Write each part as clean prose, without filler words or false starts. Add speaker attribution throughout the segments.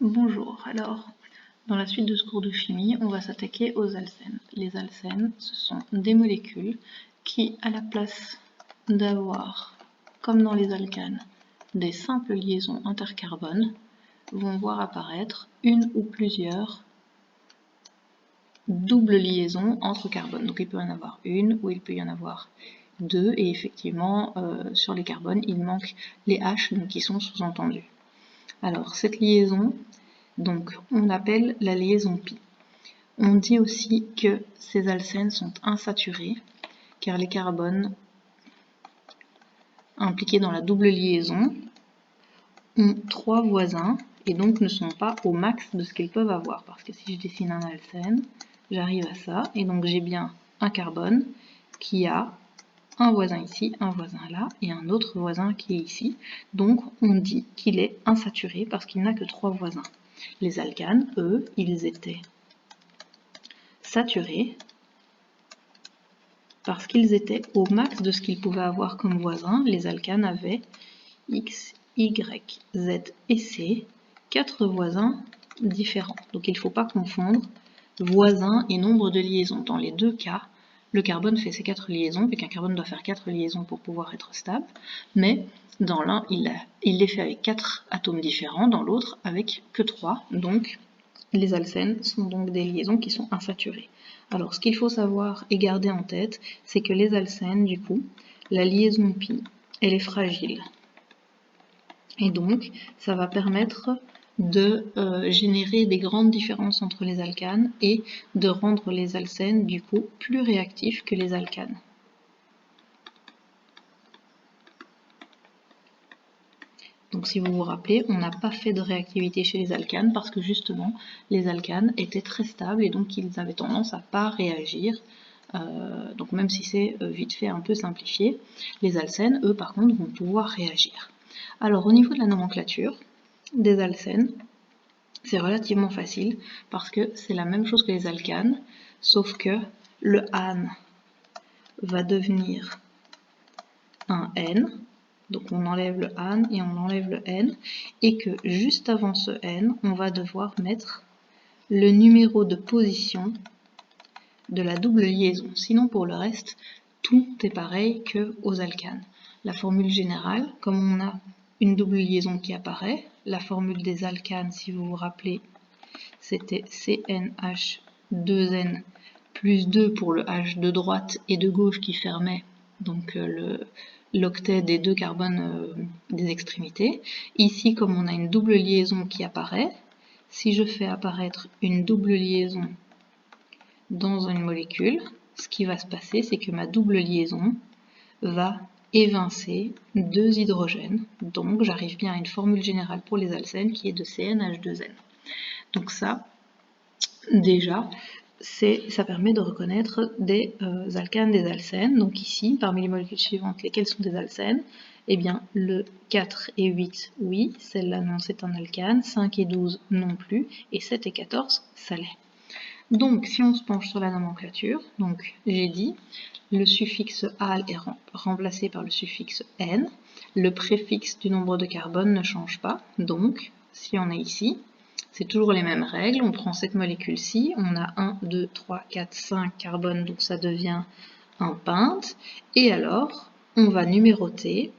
Speaker 1: Bonjour, alors dans la suite de ce cours de chimie, on va s'attaquer aux alcènes. Les alcènes, ce sont des molécules qui, à la place d'avoir, comme dans les alcanes, des simples liaisons intercarbone, vont voir apparaître une ou plusieurs doubles liaisons entre carbones. Donc il peut y en avoir une ou il peut y en avoir deux, et effectivement sur les carbones, il manque les H donc, qui sont sous-entendus. Alors cette liaison, donc on appelle la liaison pi. On dit aussi que ces alcènes sont insaturés car les carbones impliqués dans la double liaison ont trois voisins et donc ne sont pas au max de ce qu'ils peuvent avoir. Parce que si je dessine un alcène, j'arrive à ça et donc j'ai bien un carbone qui a un voisin ici, un voisin là et un autre voisin qui est ici. Donc on dit qu'il est insaturé parce qu'il n'a que trois voisins. Les alcanes, eux, ils étaient saturés parce qu'ils étaient au max de ce qu'ils pouvaient avoir comme voisins. Les alcanes avaient X, Y, Z et C, quatre voisins différents. Donc il ne faut pas confondre voisins et nombre de liaisons. Dans les deux cas, le carbone fait ses quatre liaisons, puis qu'un carbone doit faire quatre liaisons pour pouvoir être stable, mais dans l'un, il les fait avec quatre atomes différents, dans l'autre avec que trois. Donc les alcènes sont donc des liaisons qui sont insaturées. Alors ce qu'il faut savoir et garder en tête, c'est que les alcènes, du coup, la liaison pi, elle est fragile. Et donc, ça va permettre de générer des grandes différences entre les alcanes et de rendre les alcènes, du coup, plus réactifs que les alcanes. Donc si vous vous rappelez, on n'a pas fait de réactivité chez les alcanes parce que justement, les alcanes étaient très stables et donc ils avaient tendance à ne pas réagir. Donc même si c'est vite fait un peu simplifié, les alcènes, eux, par contre, vont pouvoir réagir. Alors au niveau de la nomenclature des alcènes, c'est relativement facile parce que c'est la même chose que les alcanes, sauf que le ane va devenir un N, donc on enlève le ane et on enlève le N, et que juste avant ce N, on va devoir mettre le numéro de position de la double liaison. Sinon pour le reste, tout est pareil qu'aux alcanes. La formule générale, comme on a une double liaison qui apparaît, la formule des alcanes, si vous vous rappelez, c'était CNH2N plus 2 pour le H de droite et de gauche qui fermait donc l'octet des deux carbones des extrémités. Ici, comme on a une double liaison qui apparaît, si je fais apparaître une double liaison dans une molécule, ce qui va se passer, c'est que ma double liaison va évincer deux hydrogènes. Donc, j'arrive bien à une formule générale pour les alcènes qui est de CnH2n. Donc ça, déjà, ça permet de reconnaître des alcanes, des alcènes. Donc ici, parmi les molécules suivantes, lesquelles sont des alcènes? Eh bien, le 4 et 8, oui, celle-là non, c'est un alcane, 5 et 12 non plus, et 7 et 14, ça l'est. Donc, si on se penche sur la nomenclature, donc j'ai dit, le suffixe al est remplacé par le suffixe n, le préfixe du nombre de carbone ne change pas, donc si on est ici, c'est toujours les mêmes règles, on prend cette molécule-ci, on a 1, 2, 3, 4, 5 carbones, donc ça devient un pente, et alors on va numéroter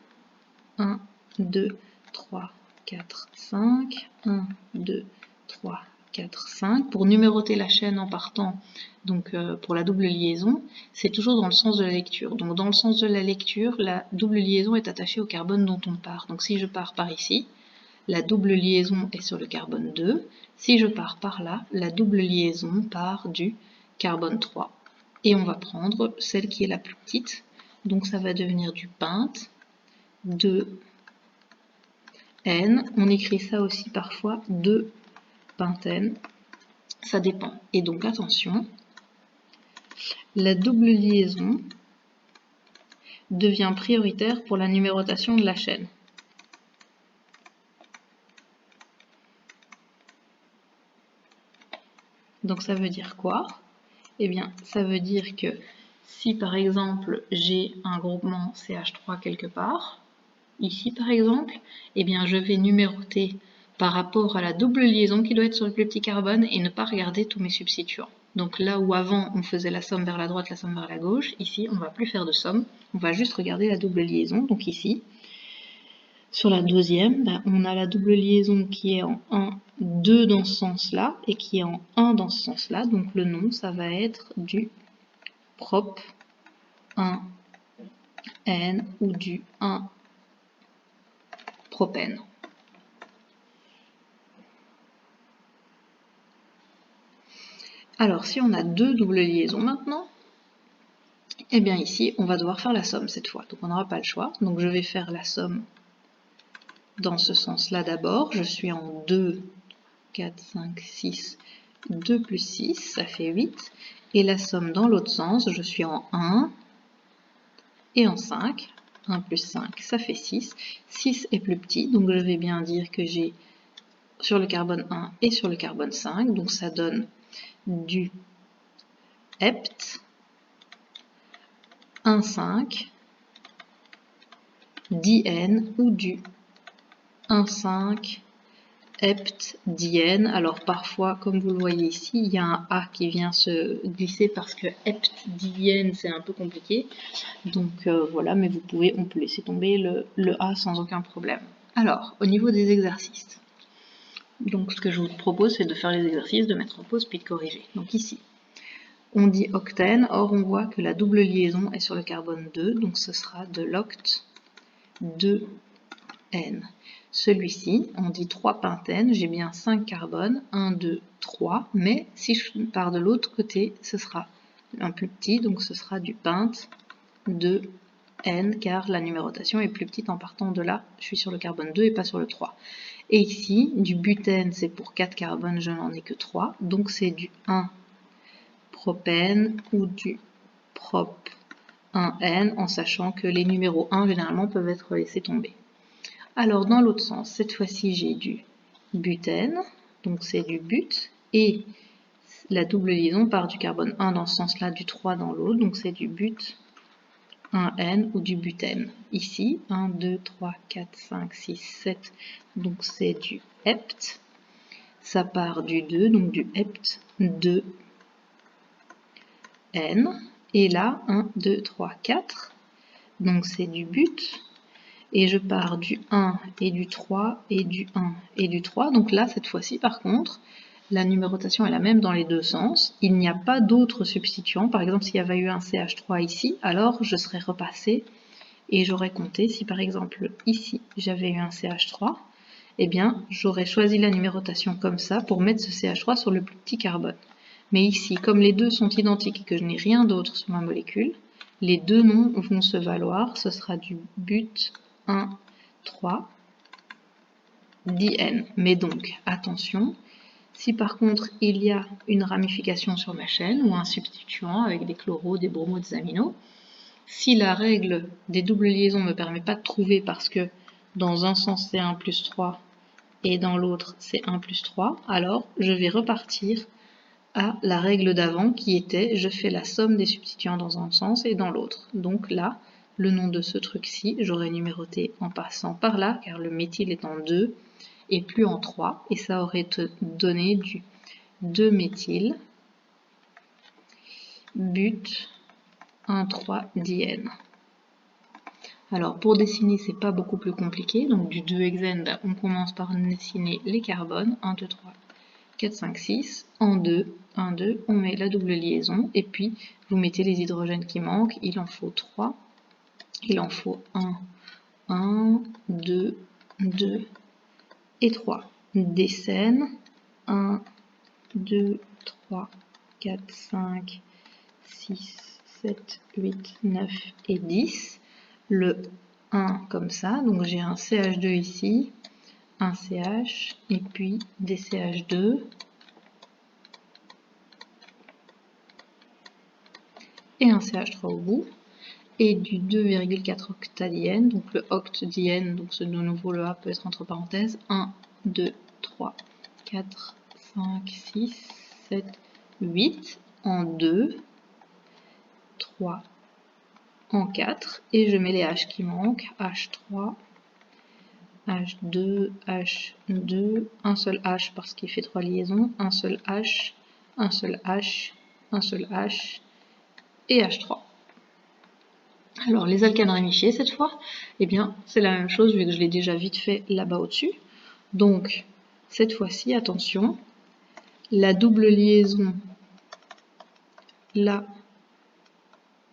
Speaker 1: 1, 2, 3, 4, 5, 1, 2, 3, 4, 5. Pour numéroter la chaîne en partant, donc pour la double liaison, c'est toujours dans le sens de la lecture. Donc dans le sens de la lecture, la double liaison est attachée au carbone dont on part. Donc si je pars par ici, la double liaison est sur le carbone 2. Si je pars par là, la double liaison part du carbone 3. Et on va prendre celle qui est la plus petite. Donc ça va devenir du pente 2 N. On écrit ça aussi parfois 2 pentène. Ça dépend. Et donc attention, la double liaison devient prioritaire pour la numérotation de la chaîne. Donc ça veut dire quoi? Eh bien, ça veut dire que si par exemple j'ai un groupement CH3 quelque part, ici par exemple, eh bien je vais numéroter par rapport à la double liaison qui doit être sur le plus petit carbone et ne pas regarder tous mes substituants. Donc là où avant on faisait la somme vers la droite, la somme vers la gauche, ici on ne va plus faire de somme, on va juste regarder la double liaison. Donc ici, sur la deuxième, on a la double liaison qui est en 1, 2 dans ce sens-là et qui est en 1 dans ce sens-là. Donc le nom, ça va être du prop 1N ou du 1 propène. Alors, si on a deux doubles liaisons maintenant, eh bien ici, on va devoir faire la somme cette fois. Donc on n'aura pas le choix. Donc je vais faire la somme dans ce sens-là d'abord. Je suis en 2, 4, 5, 6, 2 plus 6, ça fait 8. Et la somme dans l'autre sens, je suis en 1 et en 5. 1 plus 5, ça fait 6. 6 est plus petit, donc je vais bien dire que j'ai sur le carbone 1 et sur le carbone 5. Donc ça donne du hept 1,5 diène ou du 1,5 hept diène. Alors parfois, comme vous le voyez ici, il y a un A qui vient se glisser parce que hept diène c'est un peu compliqué. Donc voilà, mais on peut laisser tomber le A sans aucun problème. Alors, au niveau des exercices, donc ce que je vous propose, c'est de faire les exercices, de mettre en pause puis de corriger. Donc ici, on dit octène, or on voit que la double liaison est sur le carbone 2, donc ce sera de l'oct 2N. Celui-ci, on dit 3 pentène, j'ai bien 5 carbones, 1, 2, 3, mais si je pars de l'autre côté, ce sera un plus petit, donc ce sera du pente 2N, car la numérotation est plus petite en partant de là, je suis sur le carbone 2 et pas sur le 3. Et ici, du butène, c'est pour 4 carbones, je n'en ai que 3, donc c'est du 1 propène ou du prop 1N, en sachant que les numéros 1 généralement peuvent être laissés tomber. Alors dans l'autre sens, cette fois-ci j'ai du butène, donc c'est du but, et la double liaison part du carbone 1 dans ce sens-là, du 3 dans l'autre, donc c'est du but 1N ou du butène. Ici, 1, 2, 3, 4, 5, 6, 7, donc c'est du hept, ça part du 2, donc du hept 2N, et là, 1, 2, 3, 4, donc c'est du but, et je pars du 1 et du 3 et du 1 et du 3. Donc là, cette fois-ci, par contre, la numérotation est la même dans les deux sens. Il n'y a pas d'autres substituants. Par exemple, s'il y avait eu un CH3 ici, alors je serais repassé et j'aurais compté. Si par exemple, ici, j'avais eu un CH3, eh bien, j'aurais choisi la numérotation comme ça pour mettre ce CH3 sur le plus petit carbone. Mais ici, comme les deux sont identiques et que je n'ai rien d'autre sur ma molécule, les deux noms vont se valoir. Ce sera du but 1, 3, diène. Mais donc, attention, si par contre il y a une ramification sur ma chaîne ou un substituant avec des chloros, des bromos, des aminos, si la règle des doubles liaisons ne me permet pas de trouver parce que dans un sens c'est 1 plus 3 et dans l'autre c'est 1 plus 3, alors je vais repartir à la règle d'avant qui était je fais la somme des substituants dans un sens et dans l'autre. Donc là, le nom de ce truc-ci, j'aurais numéroté en passant par là, car le méthyle est en 2 et plus en 3, et ça aurait donné du 2-méthyl but 1,3-diène. Alors pour dessiner, c'est pas beaucoup plus compliqué, donc du 2-hexène, on commence par dessiner les carbones, 1, 2, 3, 4, 5, 6, en 2, 1, 2, on met la double liaison, et puis vous mettez les hydrogènes qui manquent, il en faut 3, il en faut 1, 2, 2 et 3. Décène, 1, 2, 3, 4, 5, 6, 7, 8, 9 et 10. Le 1 comme ça, donc j'ai un CH2 ici, un CH, et puis des CH2, et un CH3 au bout, et du 2,4 octadiène, donc le octadiène, donc de nouveau le A peut être entre parenthèses, 1, 2, 3, 4, 5, 6, 7, 8, en 2, 3, en 4, et je mets les H qui manquent, H3, H2, H2, un seul H parce qu'il fait 3 liaisons, un seul H, un seul H, un seul H et H3. Alors les alcanes ramifiés cette fois, eh bien c'est la même chose vu que je l'ai déjà vite fait là-bas au-dessus. Donc cette fois-ci, attention, la double liaison là,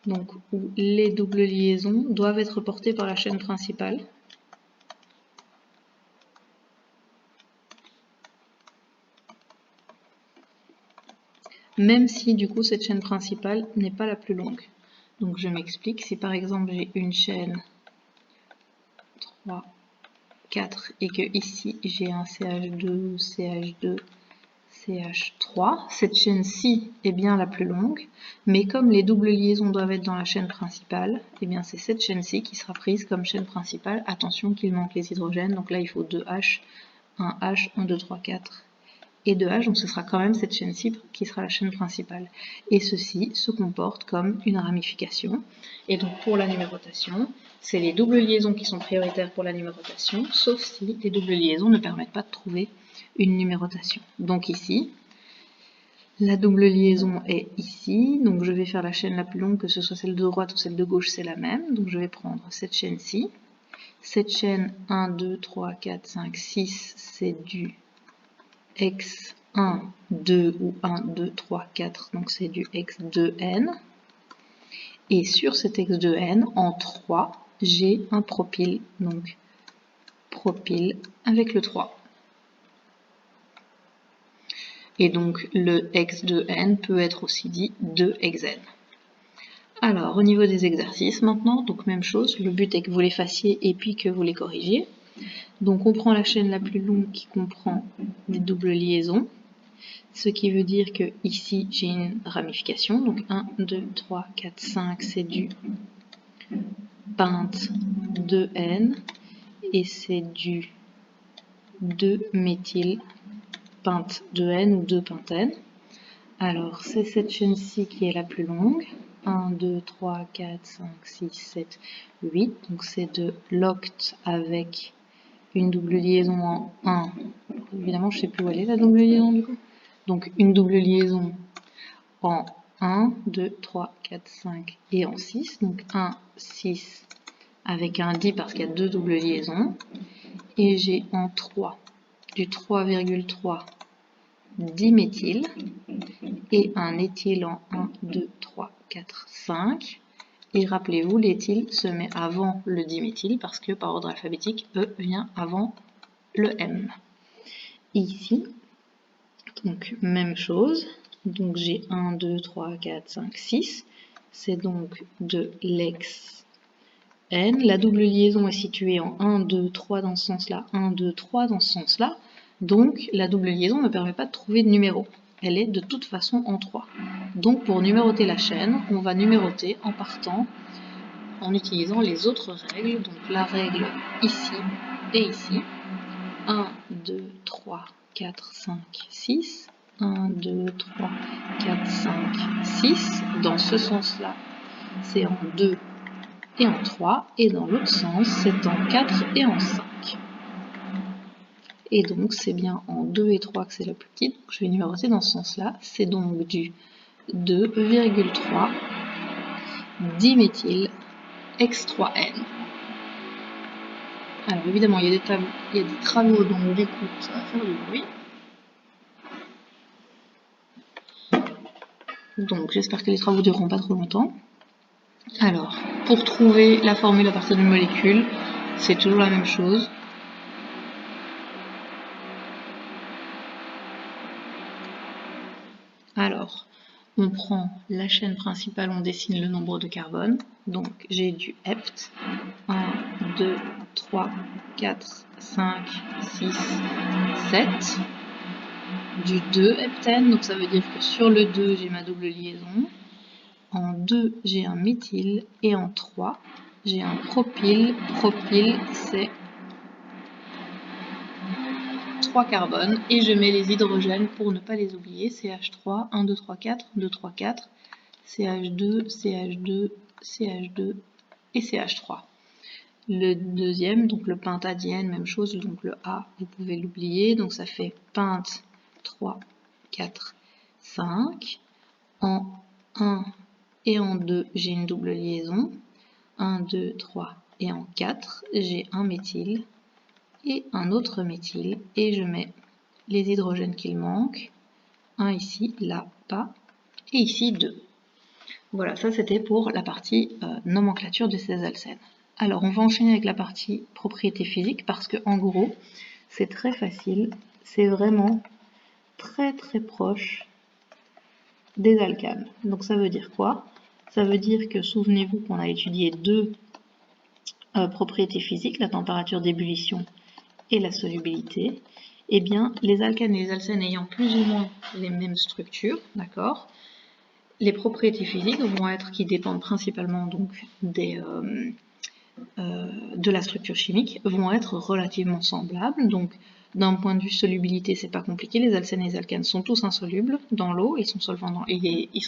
Speaker 1: donc où les doubles liaisons doivent être portées par la chaîne principale. Même si du coup cette chaîne principale n'est pas la plus longue. Donc je m'explique, si par exemple j'ai une chaîne 3, 4 et que ici j'ai un CH2, CH2, CH3, cette chaîne-ci est bien la plus longue, mais comme les doubles liaisons doivent être dans la chaîne principale, eh bien c'est cette chaîne-ci qui sera prise comme chaîne principale. Attention qu'il manque les hydrogènes, donc là il faut 2 H, 1 H, 1, 2, 3, 4 et 2 H, donc ce sera quand même cette chaîne-ci qui sera la chaîne principale. Et ceci se comporte comme une ramification. Et donc pour la numérotation, c'est les doubles liaisons qui sont prioritaires pour la numérotation, sauf si les doubles liaisons ne permettent pas de trouver une numérotation. Donc ici, la double liaison est ici, donc je vais faire la chaîne la plus longue, que ce soit celle de droite ou celle de gauche, c'est la même. Donc je vais prendre cette chaîne-ci. Cette chaîne 1, 2, 3, 4, 5, 6, c'est du X1, 2 ou 1, 2, 3, 4, donc c'est du X2N. Et sur cet X2N, en 3, j'ai un propyle, donc propyle avec le 3. Et donc le X2N peut être aussi dit 2XN. Alors au niveau des exercices maintenant, donc même chose, le but est que vous les fassiez et puis que vous les corrigiez. Donc on prend la chaîne la plus longue qui comprend des doubles liaisons. Ce qui veut dire que ici j'ai une ramification, donc 1, 2, 3, 4, 5, c'est du pente 2N et c'est du 2-méthyl pente 2N ou 2-pentène. Alors c'est cette chaîne-ci qui est la plus longue, 1, 2, 3, 4, 5, 6, 7, 8, donc c'est de l'octe avec une double liaison en 1. Évidemment je ne sais plus où elle est la double liaison du coup. Donc une double liaison en 1, 2, 3, 4, 5 et en 6. Donc 1, 6 avec un di parce qu'il y a deux doubles liaisons. Et j'ai en 3 du 3,3 diméthyl et un éthyle en 1, 2, 3, 4, 5. Et rappelez-vous, l'éthyle se met avant le diméthyl parce que par ordre alphabétique, E vient avant le M. Ici, donc même chose. Donc j'ai 1, 2, 3, 4, 5, 6. C'est donc de l'ex N. La double liaison est située en 1, 2, 3 dans ce sens-là, 1, 2, 3 dans ce sens-là. Donc la double liaison ne permet pas de trouver de numéro. Elle est de toute façon en 3. Donc pour numéroter la chaîne, on va numéroter en partant, en utilisant les autres règles. Donc la règle ici et ici. 1, 2, 3, 4, 5, 6. 1, 2, 3, 4, 5, 6. Dans ce sens-là, c'est en 2 et en 3. Et dans l'autre sens, c'est en 4 et en 5. Et donc, c'est bien en 2 et 3 que c'est la plus petite. Donc, je vais numéroter dans ce sens-là. C'est donc du 2,3 diméthyl X3N. Alors, évidemment, il y a des travaux dont l'écoute, ça va faire du bruit. Donc j'espère que les travaux ne dureront pas trop longtemps. Alors, pour trouver la formule à partir d'une molécule, c'est toujours la même chose. Alors, on prend la chaîne principale, on dessine le nombre de carbone. Donc j'ai du hept. 1, 2, 3, 4, 5, 6, 7. Du 2 heptène, donc ça veut dire que sur le 2, j'ai ma double liaison. En 2, j'ai un méthyle. Et en 3, j'ai un propyle. Propyle, c'est 3 carbones. Et je mets les hydrogènes pour ne pas les oublier. CH3, 1, 2, 3, 4, 2, 3, 4. CH2, CH2, CH2 et CH3. Le deuxième, donc le pentadiène, même chose, donc le A, vous pouvez l'oublier, donc ça fait pente 3, 4, 5. En 1 et en 2, j'ai une double liaison. 1, 2, 3 et en 4, j'ai un méthyle et un autre méthyle. Et je mets les hydrogènes qu'il manque. Un ici, là, pas. Et ici, 2. Voilà, ça c'était pour la partie nomenclature de ces alcènes. Alors, on va enchaîner avec la partie propriétés physiques parce que, en gros, c'est très facile. C'est vraiment très très proche des alcanes. Donc, ça veut dire quoi? Ça veut dire que, souvenez-vous qu'on a étudié deux propriétés physiques, la température d'ébullition et la solubilité. Eh bien, les alcanes et les alcènes ayant plus ou moins les mêmes structures, d'accord, les propriétés physiques vont être, qui dépendent principalement donc de la structure chimique, vont être relativement semblables. Donc, d'un point de vue solubilité, c'est pas compliqué. Les alcènes et les alcanes sont tous insolubles dans l'eau, ils sont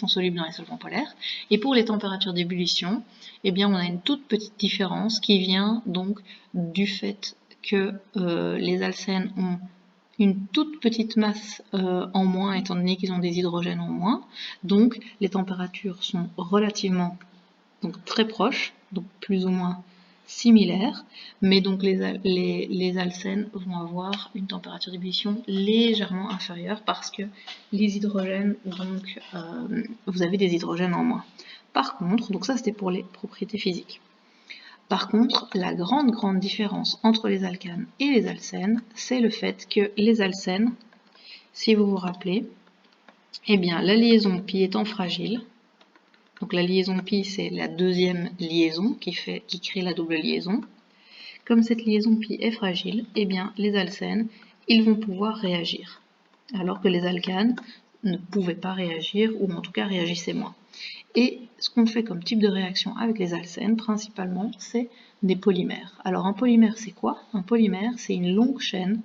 Speaker 1: solubles dans les solvants polaires. Et pour les températures d'ébullition, eh bien, on a une toute petite différence qui vient donc du fait que les alcènes ont une toute petite masse en moins, étant donné qu'ils ont des hydrogènes en moins. Donc, les températures sont relativement, donc très proches, donc plus ou moins similaires, mais donc les alcènes vont avoir une température d'ébullition légèrement inférieure parce que les hydrogènes, donc vous avez des hydrogènes en moins. Par contre, donc ça c'était pour les propriétés physiques. Par contre, la grande différence entre les alcanes et les alcènes, c'est le fait que les alcènes, si vous vous rappelez, eh bien la liaison pi étant fragile, donc la liaison pi c'est la deuxième liaison qui crée la double liaison. Comme cette liaison pi est fragile, eh bien les alcènes, ils vont pouvoir réagir, alors que les alcanes ne pouvaient pas réagir, ou en tout cas réagissaient moins. Et ce qu'on fait comme type de réaction avec les alcènes, principalement, c'est des polymères. Alors un polymère, c'est quoi? Un polymère, c'est une longue chaîne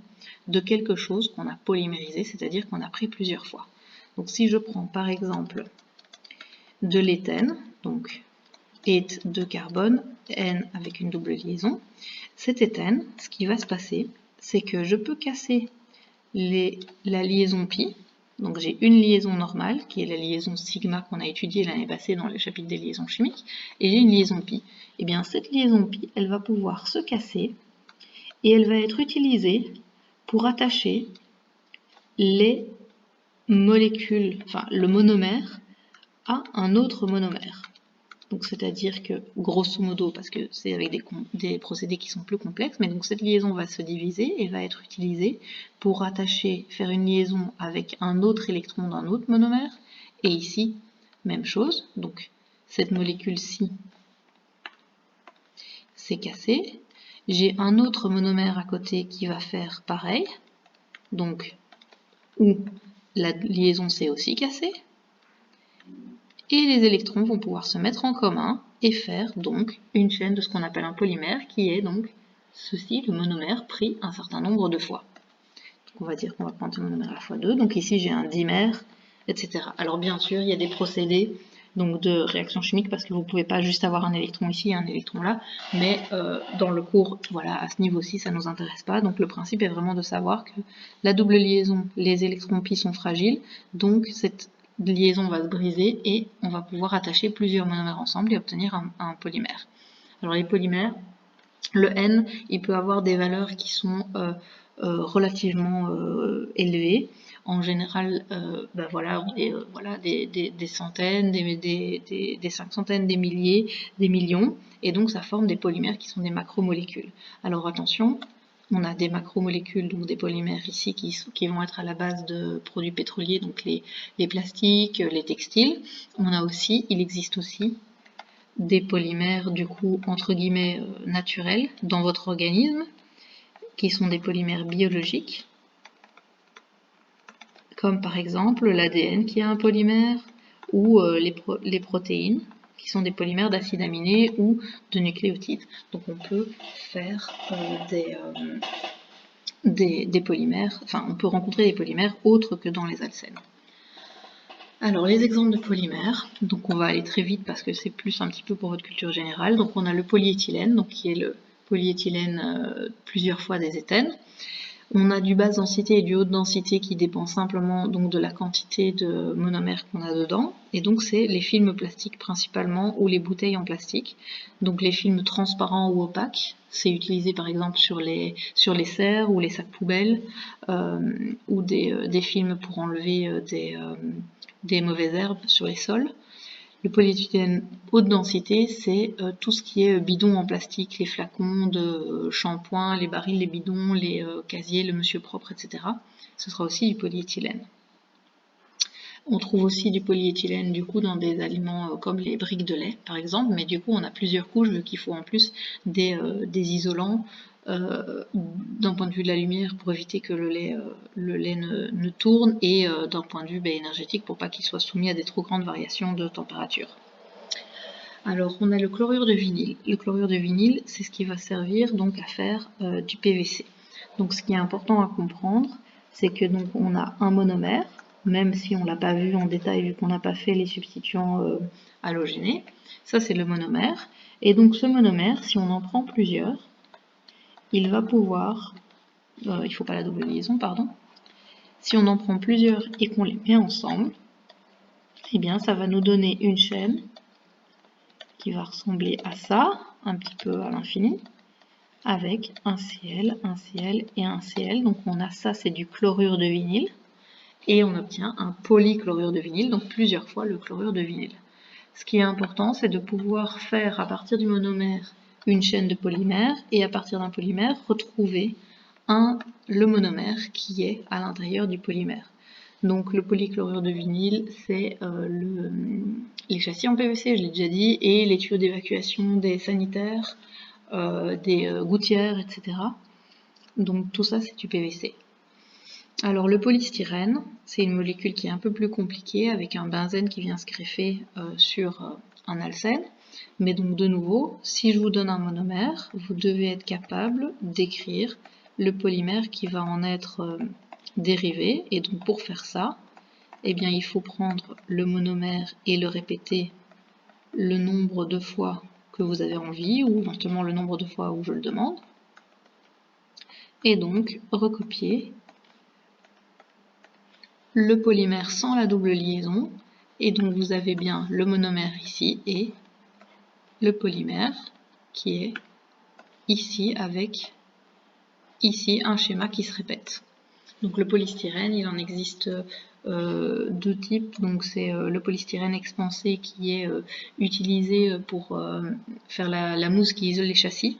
Speaker 1: de quelque chose qu'on a polymérisé, c'est-à-dire qu'on a pris plusieurs fois. Donc si je prends par exemple de l'éthène, donc eth de carbone, N avec une double liaison, cet éthène, ce qui va se passer, c'est que je peux casser la liaison pi. Donc j'ai une liaison normale, qui est la liaison sigma qu'on a étudiée l'année passée dans le chapitre des liaisons chimiques, et j'ai une liaison pi. Et bien cette liaison pi, elle va pouvoir se casser, et elle va être utilisée pour attacher les molécules, enfin le monomère, à un autre monomère. Donc c'est-à-dire que, grosso modo, parce que c'est avec des procédés qui sont plus complexes, mais donc cette liaison va se diviser et va être utilisée pour attacher, faire une liaison avec un autre électron d'un autre monomère. Et ici, même chose, donc cette molécule-ci s'est cassée. J'ai un autre monomère à côté qui va faire pareil, donc où la liaison s'est aussi cassée. Et les électrons vont pouvoir se mettre en commun et faire donc une chaîne de ce qu'on appelle un polymère, qui est donc ceci, le monomère pris un certain nombre de fois. Donc on va dire qu'on va prendre un monomère à la fois 2, donc ici j'ai un dimère, etc. Alors bien sûr, il y a des procédés donc de réaction chimique, parce que vous ne pouvez pas juste avoir un électron ici et un électron là, mais dans le cours, voilà, à ce niveau-ci, ça ne nous intéresse pas. Donc le principe est vraiment de savoir que la double liaison, les électrons pi sont fragiles, donc cette liaison va se briser et on va pouvoir attacher plusieurs monomères ensemble et obtenir un polymère. Alors les polymères, le N, il peut avoir des valeurs qui sont relativement élevées. En général, ben voilà, des centaines, des 5 centaines, des milliers, des millions, et donc ça forme des polymères qui sont des macromolécules. Alors attention, on a des macromolécules, donc des polymères ici qui vont être à la base de produits pétroliers, donc les plastiques, les textiles. Il existe aussi des polymères du coup entre guillemets naturels dans votre organisme, qui sont des polymères biologiques, comme par exemple l'ADN qui a un polymère, ou les protéines qui sont des polymères d'acides aminés ou de nucléotides. Donc on peut faire des polymères, enfin on peut rencontrer des polymères autres que dans les alcènes. Alors les exemples de polymères, donc on va aller très vite parce que c'est plus un petit peu pour votre culture générale. Donc on a le polyéthylène, donc qui est polyéthylène plusieurs fois des éthènes. On a du basse densité et du haute densité qui dépend simplement donc de la quantité de monomères qu'on a dedans. Et donc c'est les films plastiques principalement ou les bouteilles en plastique. Donc les films transparents ou opaques, c'est utilisé par exemple sur les serres ou les sacs poubelles ou des films pour enlever des mauvaises herbes sur les sols. Le polyéthylène haute densité, c'est tout ce qui est bidon en plastique, les flacons de shampoing, les barils, les bidons, les casiers, le monsieur propre, etc. Ce sera aussi du polyéthylène. On trouve aussi du polyéthylène du coup dans des aliments comme les briques de lait par exemple, mais du coup on a plusieurs couches vu qu'il faut en plus des isolants d'un point de vue de la lumière pour éviter que le lait ne tourne et d'un point de vue énergétique pour pas qu'il soit soumis à des trop grandes variations de température. Alors on a le chlorure de vinyle. Le chlorure de vinyle, c'est ce qui va servir donc à faire du PVC. Donc ce qui est important à comprendre, c'est que donc on a un monomère, même si on ne l'a pas vu en détail vu qu'on n'a pas fait les substituants halogénés. Ça c'est le monomère. Et donc ce monomère, si on en prend plusieurs, il va pouvoir, il ne faut pas la double liaison, pardon. Si on en prend plusieurs et qu'on les met ensemble, eh bien ça va nous donner une chaîne qui va ressembler à ça, un petit peu à l'infini, avec un Cl, un Cl et un Cl. Donc on a ça, c'est du chlorure de vinyle, et on obtient un polychlorure de vinyle, donc plusieurs fois le chlorure de vinyle. Ce qui est important, c'est de pouvoir faire à partir du monomère une chaîne de polymères, et à partir d'un polymère, retrouver le monomère qui est à l'intérieur du polymère. Donc le polychlorure de vinyle, c'est les châssis en PVC, je l'ai déjà dit, et les tuyaux d'évacuation des sanitaires, des gouttières, etc. Donc tout ça, c'est du PVC. Alors le polystyrène, c'est une molécule qui est un peu plus compliquée, avec un benzène qui vient se greffer sur un alcène. Mais donc de nouveau, si je vous donne un monomère, vous devez être capable d'écrire le polymère qui va en être dérivé. Et donc pour faire ça, eh bien, il faut prendre le monomère et le répéter le nombre de fois que vous avez envie, ou éventuellement le nombre de fois où je le demande. Et donc recopier le polymère sans la double liaison. Et donc vous avez bien le monomère ici et le polymère qui est ici avec ici un schéma qui se répète. Donc le polystyrène, il en existe deux types. Donc c'est le polystyrène expansé qui est utilisé pour faire la mousse qui isole les châssis.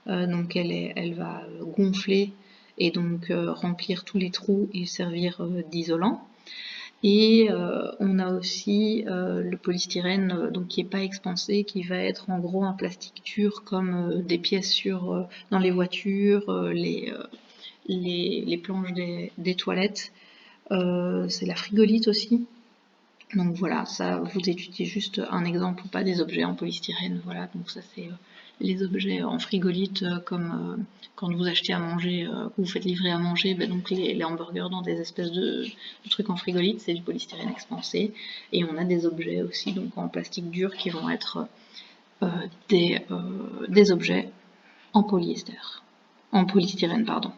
Speaker 1: Donc elle va gonfler et donc remplir tous les trous et servir d'isolant. Et on a aussi le polystyrène donc qui n'est pas expansé, qui va être en gros un plastique dur comme des pièces dans les voitures, les planches des toilettes. C'est la frigolite aussi. Donc voilà, ça vous étudiez juste un exemple ou pas des objets en polystyrène. Voilà, donc ça c'est les objets en frigolite comme quand vous achetez à manger, vous faites livrer à manger, donc les hamburgers dans des espèces de trucs en frigolite, c'est du polystyrène expansé. Et on a des objets aussi donc en plastique dur qui vont être des objets en polyester, en polystyrène pardon.